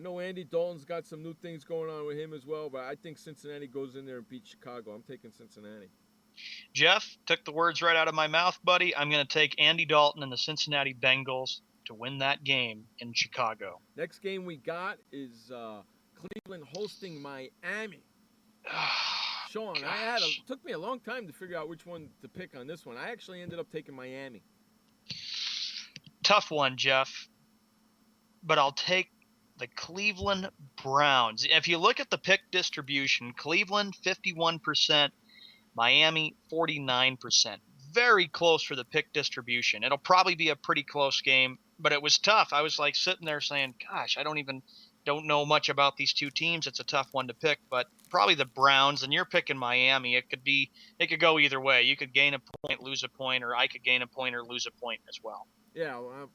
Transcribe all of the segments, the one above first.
know Andy Dalton's got some new things going on with him as well, but I think Cincinnati goes in there and beats Chicago. I'm taking Cincinnati. Jeff, took the words right out of my mouth, buddy. I'm going to take Andy Dalton and the Cincinnati Bengals to win that game in Chicago. Next game we got is Cleveland hosting Miami. Sean, it took me a long time to figure out which one to pick on this one. I actually ended up taking Miami. Tough one, Jeff. But I'll take the Cleveland Browns. If you look at the pick distribution, Cleveland 51%, Miami 49%. Very close for the pick distribution. It'll probably be a pretty close game, but it was tough. I was like sitting there saying, gosh, I don't know much about these two teams. It's a tough one to pick, but probably the Browns, and you're picking Miami. It could go either way. You could gain a point, lose a point, or I could gain a point or lose a point as well. Yeah, well, I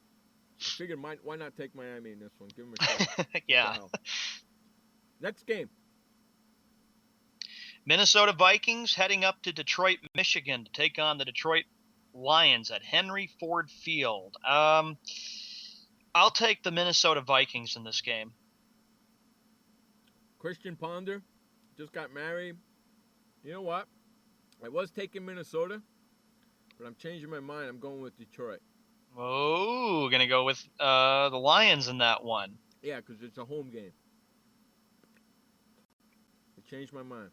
figured why not take Miami in this one? Give them a shot. Yeah. Next game. Minnesota Vikings heading up to Detroit, Michigan to take on the Detroit Lions at Henry Ford Field. I'll take the Minnesota Vikings in this game. Christian Ponder just got married. You know what? I was taking Minnesota, but I'm changing my mind. I'm going with Detroit. Oh, going to go with the Lions in that one. Yeah, because it's a home game. I changed my mind.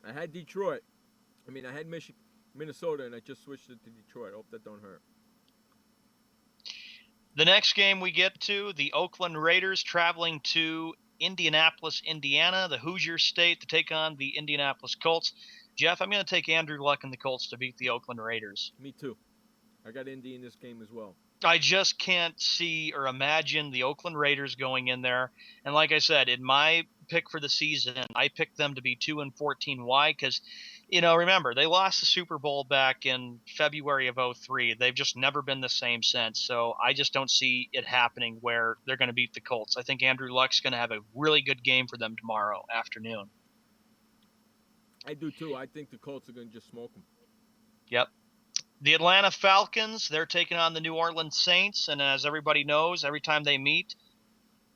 I had Detroit. I had Minnesota, and I just switched it to Detroit. I hope that don't hurt. The next game we get to, the Oakland Raiders traveling to Indianapolis, Indiana, the Hoosier State, to take on the Indianapolis Colts. Jeff, I'm going to take Andrew Luck and the Colts to beat the Oakland Raiders. Me too. I got Indy in this game as well. I just can't see or imagine the Oakland Raiders going in there. And like I said, in my pick for the season, I picked them to be 2-14. Why? Because, remember, they lost the Super Bowl back in February of 2003. They've just never been the same since. So I just don't see it happening where they're going to beat the Colts. I think Andrew Luck's going to have a really good game for them tomorrow afternoon. I do too. I think the Colts are going to just smoke them. Yep. The Atlanta Falcons, they're taking on the New Orleans Saints, and as everybody knows, every time they meet,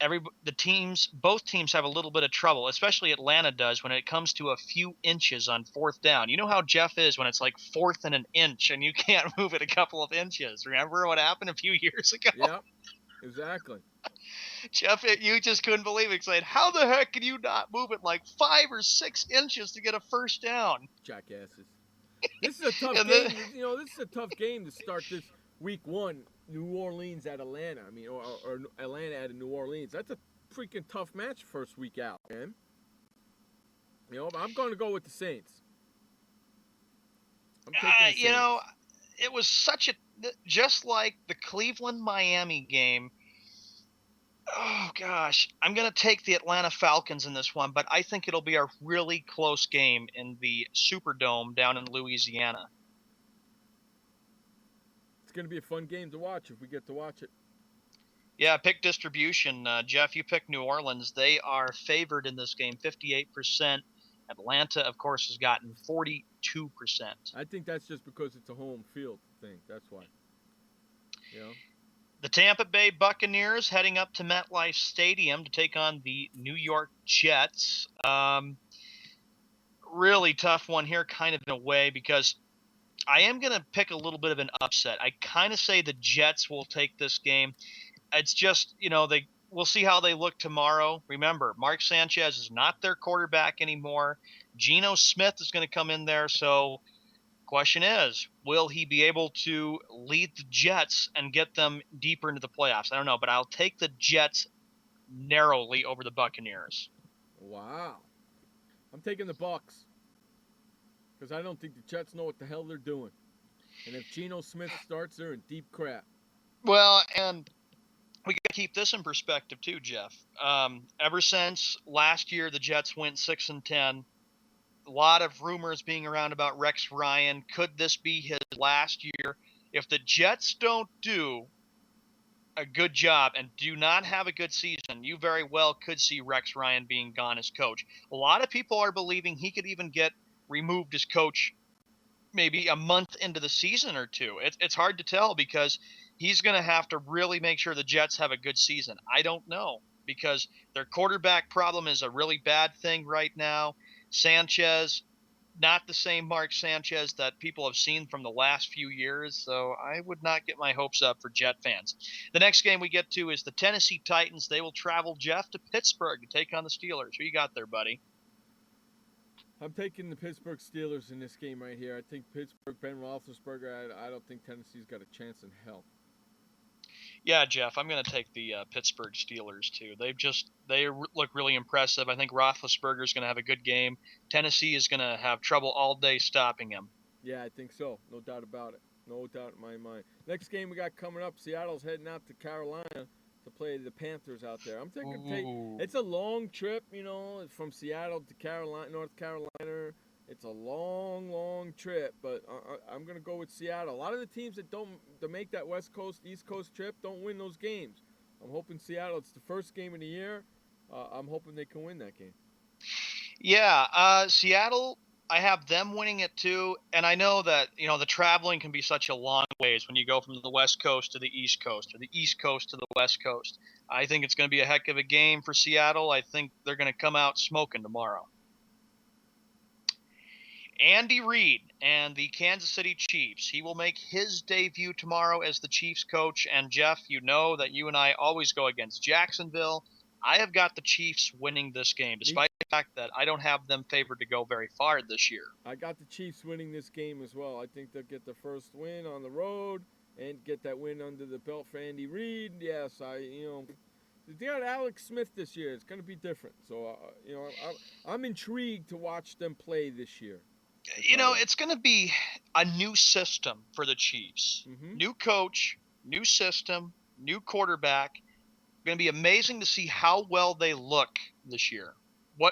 both teams have a little bit of trouble, especially Atlanta does when it comes to a few inches on fourth down. You know how Jeff is when it's like fourth and an inch and you can't move it a couple of inches. Remember what happened a few years ago? Yep, exactly. Jeff, you just couldn't believe it, saying, how the heck can you not move it like 5 or 6 inches to get a first down? Jackasses. This is a tough game. This is a tough game to start this week one. New Orleans at Atlanta. Or Atlanta at New Orleans. That's a freaking tough match first week out, man. I'm going to go with the Saints. I'm taking the Saints. It was just like the Cleveland-Miami game. Oh, gosh. I'm going to take the Atlanta Falcons in this one, but I think it'll be a really close game in the Superdome down in Louisiana. It's going to be a fun game to watch if we get to watch it. Yeah, pick distribution. Jeff, you picked New Orleans. They are favored in this game, 58%. Atlanta, of course, has gotten 42%. I think that's just because it's a home field thing. That's why. The Tampa Bay Buccaneers heading up to MetLife Stadium to take on the New York Jets. Really tough one here, kind of in a way, because I am going to pick a little bit of an upset. I kind of say the Jets will take this game. It's just, we'll see how they look tomorrow. Remember, Mark Sanchez is not their quarterback anymore. Geno Smith is going to come in there, so question is, will he be able to lead the Jets and get them deeper into the playoffs? I don't know, but I'll take the Jets narrowly over the Buccaneers. Wow. I'm taking the Bucs because I don't think the Jets know what the hell they're doing. And if Geno Smith starts, they're in deep crap. Well, and we got to keep this in perspective too, Jeff. Ever since last year, the Jets went 6-10. A lot of rumors being around about Rex Ryan. Could this be his last year? If the Jets don't do a good job and do not have a good season, you very well could see Rex Ryan being gone as coach. A lot of people are believing he could even get removed as coach maybe a month into the season or two. It's hard to tell because he's going to have to really make sure the Jets have a good season. I don't know. because their quarterback problem is a really bad thing right now. Sanchez, not the same Mark Sanchez that people have seen from the last few years, so I would not get my hopes up for Jet fans. The next game we get to is the Tennessee Titans. They will travel, Jeff, to Pittsburgh to take on the Steelers. Who you got there, buddy? I'm taking the Pittsburgh Steelers in this game right here. I think Pittsburgh, Ben Roethlisberger, I don't think Tennessee's got a chance in hell. Yeah, Jeff, I'm going to take the Pittsburgh Steelers too. They look really impressive. I think Roethlisberger is going to have a good game. Tennessee is going to have trouble all day stopping him. Yeah, I think so. No doubt about it. No doubt in my mind. Next game we got coming up, Seattle's heading out to Carolina to play the Panthers out there. I'm thinking it's a long trip, from Seattle to Carolina, North Carolina. It's a long, long trip, but I'm going to go with Seattle. A lot of the teams that make that West Coast, East Coast trip don't win those games. I'm hoping Seattle, it's the first game of the year. I'm hoping they can win that game. Yeah, Seattle, I have them winning it too, and I know that, the traveling can be such a long ways when you go from the West Coast to the East Coast or the East Coast to the West Coast. I think it's going to be a heck of a game for Seattle. I think they're going to come out smoking tomorrow. Andy Reid and the Kansas City Chiefs. He will make his debut tomorrow as the Chiefs coach. And Jeff, you know that you and I always go against Jacksonville. I have got the Chiefs winning this game, despite the fact that I don't have them favored to go very far this year. I got the Chiefs winning this game as well. I think they'll get the first win on the road and get that win under the belt for Andy Reid. Yes, they got Alex Smith this year. It's going to be different. So, I'm intrigued to watch them play this year. It's going to be a new system for the Chiefs. Mm-hmm. New coach, new system, new quarterback. Going to be amazing to see how well they look this year.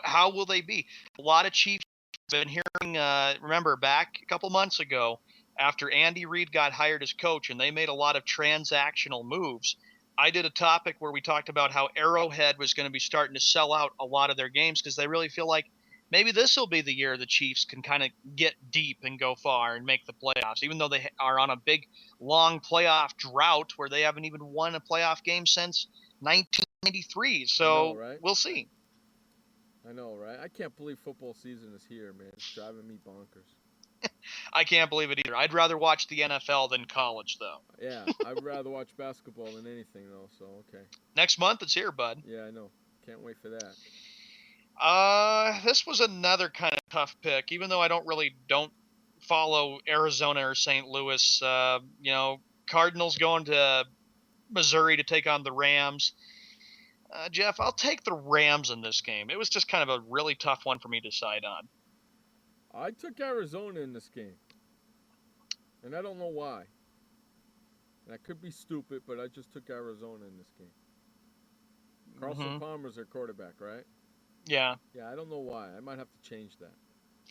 How will they be? A lot of Chiefs have been hearing, remember back a couple months ago after Andy Reid got hired as coach and they made a lot of transactional moves. I did a topic where we talked about how Arrowhead was going to be starting to sell out a lot of their games because they really feel like maybe this will be the year the Chiefs can kind of get deep and go far and make the playoffs, even though they are on a big, long playoff drought where they haven't even won a playoff game since 1993. So We'll see. I know, right? I can't believe football season is here, man. It's driving me bonkers. I can't believe it either. I'd rather watch the NFL than college, though. Yeah, I'd rather watch basketball than anything, though, so okay. Next month, it's here, bud. Yeah, I know. Can't wait for that. This was another kind of tough pick, even though I don't follow Arizona or St. Louis. Cardinals going to Missouri to take on the Rams. Jeff, I'll take the Rams in this game. It was just kind of a really tough one for me to decide on. I took Arizona in this game, and I don't know why. And I could be stupid, but I just took Arizona in this game. Carson Palmer's their quarterback, right? Yeah. Yeah, I don't know why. I might have to change that.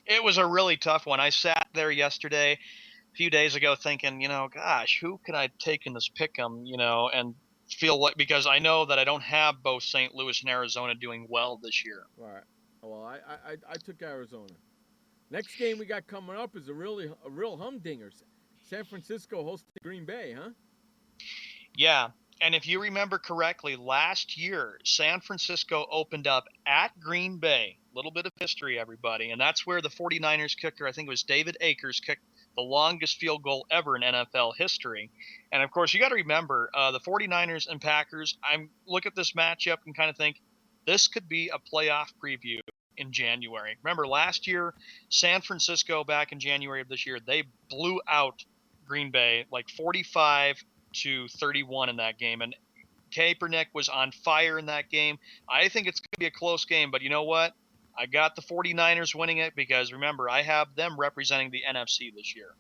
It was a really tough one. I sat there yesterday, a few days ago, thinking, gosh, who could I take in this pick'em, and feel like, because I know that I don't have both St. Louis and Arizona doing well this year. All right. Well, I took Arizona. Next game we got coming up is a real humdinger. San Francisco hosting Green Bay, huh? Yeah. And if you remember correctly, last year, San Francisco opened up at Green Bay. A little bit of history, everybody. And that's where the 49ers kicker, I think it was David Akers, kicked the longest field goal ever in NFL history. And, of course, you got to remember, the 49ers and Packers, I look at this matchup and kind of think, this could be a playoff preview in January. Remember, last year, San Francisco, back in January of this year, they blew out Green Bay like 45-31 in that game. And Kaepernick was on fire in that game. I think it's going to be a close game, but you know what? I got the 49ers winning it because, remember, I have them representing the NFC this year.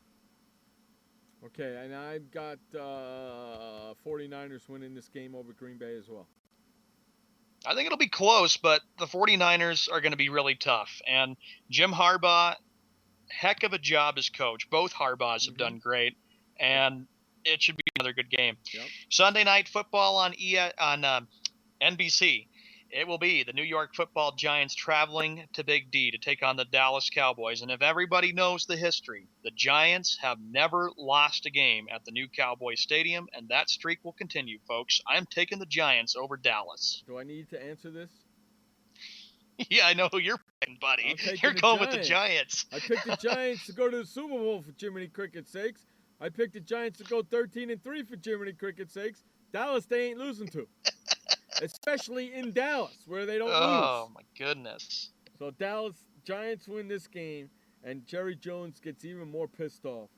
Okay, and I've got 49ers winning this game over Green Bay as well. I think it'll be close, but the 49ers are going to be really tough. And Jim Harbaugh, heck of a job as coach. Both Harbaughs have done great, and it should be another good game. Yep. Sunday Night Football on NBC. It will be the New York Football Giants traveling to Big D to take on the Dallas Cowboys. And if everybody knows the history, the Giants have never lost a game at the new Cowboy Stadium, and that streak will continue, folks. I'm taking the Giants over Dallas. Do I need to answer this? Yeah, I know who you're picking, buddy. You're going with the Giants. I picked the Giants to go to the Super Bowl for Jiminy Cricket's sakes. I picked the Giants to go 13-3 for Jiminy Cricket's sakes. Dallas, they ain't losing to. Especially in Dallas, where they don't lose. Oh, my goodness. So Dallas, Giants win this game, and Jerry Jones gets even more pissed off.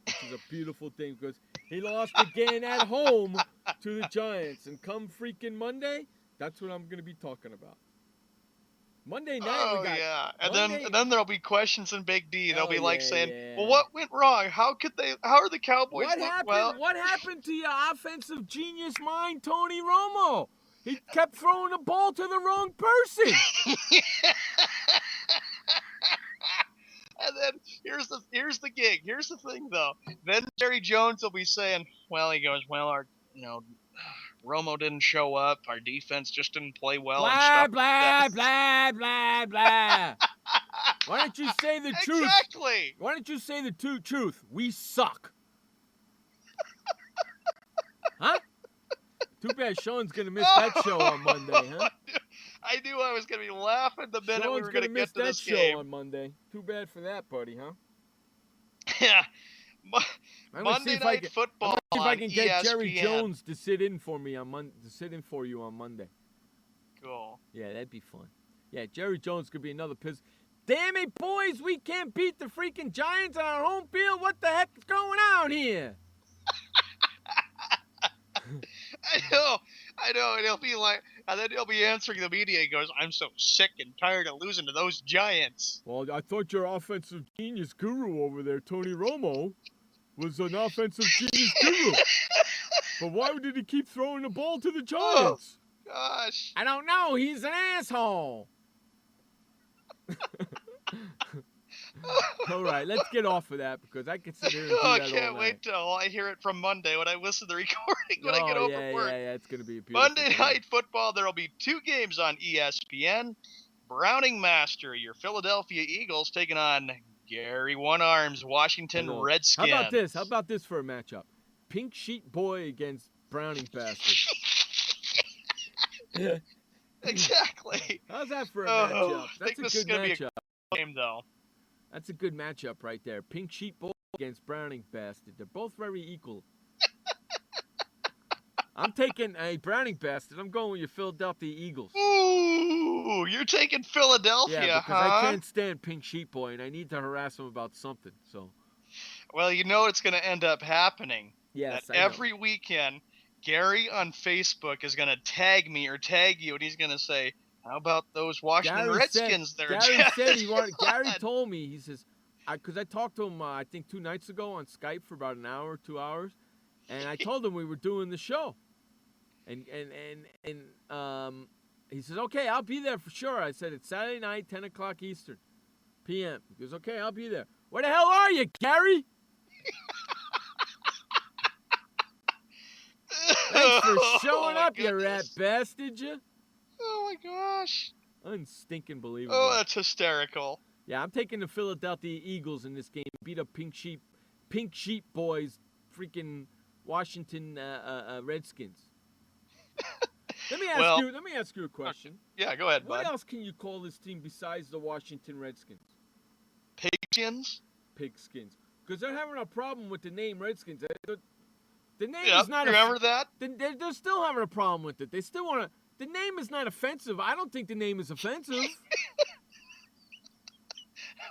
Which is a beautiful thing, because he lost again at home to the Giants. And come freaking Monday, that's what I'm going to be talking about. Monday night, we got... yeah. And then there'll be questions in Big D. They'll be saying, well, what went wrong? How are the Cowboys What happened to your offensive genius mind, Tony Romo? He kept throwing the ball to the wrong person. And then here's the gig. Here's the thing, though. Then Jerry Jones will be saying, our Romo didn't show up. Our defense just didn't play well. Blah, and stuff blah, blah, blah, blah. Why don't you say the truth? Exactly. Why don't you say the truth? We suck. Huh? Too bad Sean's going to miss that show on Monday, huh? I knew I was going to be laughing the minute Sean's we were going to get to this show game. On Monday. Too bad for that, buddy, huh? Yeah. Monday Night Football. See if I can get ESPN. Jerry Jones to sit in for me for you on Monday. Cool. Yeah, that'd be fun. Yeah, Jerry Jones could be another piss. Damn it, boys, we can't beat the freaking Giants on our home field. What the heck is going on here? I know, and he'll be like, and then he'll be answering the media. He goes, "I'm so sick and tired of losing to those Giants." Well, I thought your offensive genius guru over there, Tony Romo, was an offensive genius guru. But why did he keep throwing the ball to the Giants? Oh, gosh. I don't know. He's an asshole. All right, let's get off of that because I could sit here and do that all night. I can't wait till I hear it from Monday when I listen to the recording when I get over work. Yeah, it's going to be a beautiful Monday Night Football, there will be 2 games on ESPN. Browning Master, your Philadelphia Eagles, taking on Gary One-Arms, Washington Redskins. How about this for a matchup? Pink Sheet Boy against Browning Bastard. Exactly. How's that for a matchup? That's a good matchup. Game, though. That's a good matchup right there. Pink Sheet Boy against Browning Bastard. They're both very equal. I'm taking a Browning Bastard. I'm going with your Philadelphia Eagles. Ooh, you're taking Philadelphia, yeah, because I can't stand Pink Sheet Boy, and I need to harass him about something. So. Well, you know it's going to end up happening. Yes, that every weekend, Gary on Facebook is going to tag me or tag you, and he's going to say, "How about those Washington Redskins there, Jeff?" Gary told me, he says, because I talked to him, I think 2 nights ago on Skype for about an hour, 2 hours, and I told him we were doing the show. And he says, "Okay, I'll be there for sure." I said, "It's Saturday night, 10 o'clock Eastern, p.m. He goes, "Okay, I'll be there." Where the hell are you, Gary? Thanks for showing up, you rat bastard, you. Oh, my gosh. Unstinking believable. Oh, that's hysterical. Yeah, I'm taking the Philadelphia Eagles in this game. Beat up Pink Sheep Boys, freaking Washington Redskins. Let me ask you a question. Yeah, go ahead, bud. What else can you call this team besides the Washington Redskins? Pigskins? Pigskins. Because they're having a problem with the name Redskins. The name is not. Remember that? They're still having a problem with it. They still want to. The name is not offensive. I don't think the name is offensive.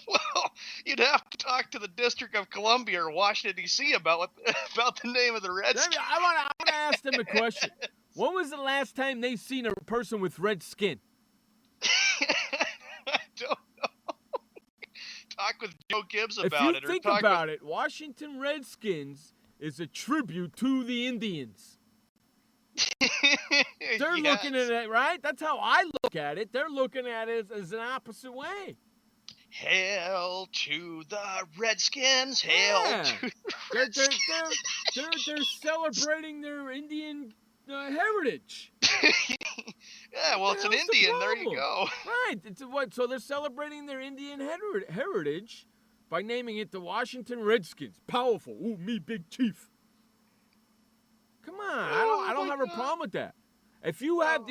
Well, you'd have to talk to the District of Columbia or Washington, D.C. about the name of the Redskins. I want to ask them a question. When was the last time they seen a person with red skin? I don't know. Talk with Joe Gibbs about it. If you think about it, Washington Redskins is a tribute to the Indians. They're looking at it, right? That's how I look at it. They're looking at it as an opposite way. Hail to the Redskins! Hail to the Redskins! They're celebrating their Indian heritage. Yeah, well, it's an Indian. There you go. Right. So they're celebrating their Indian heritage by naming it the Washington Redskins. Powerful. Ooh, me, big chief. Come on. I don't have a problem with that. If you have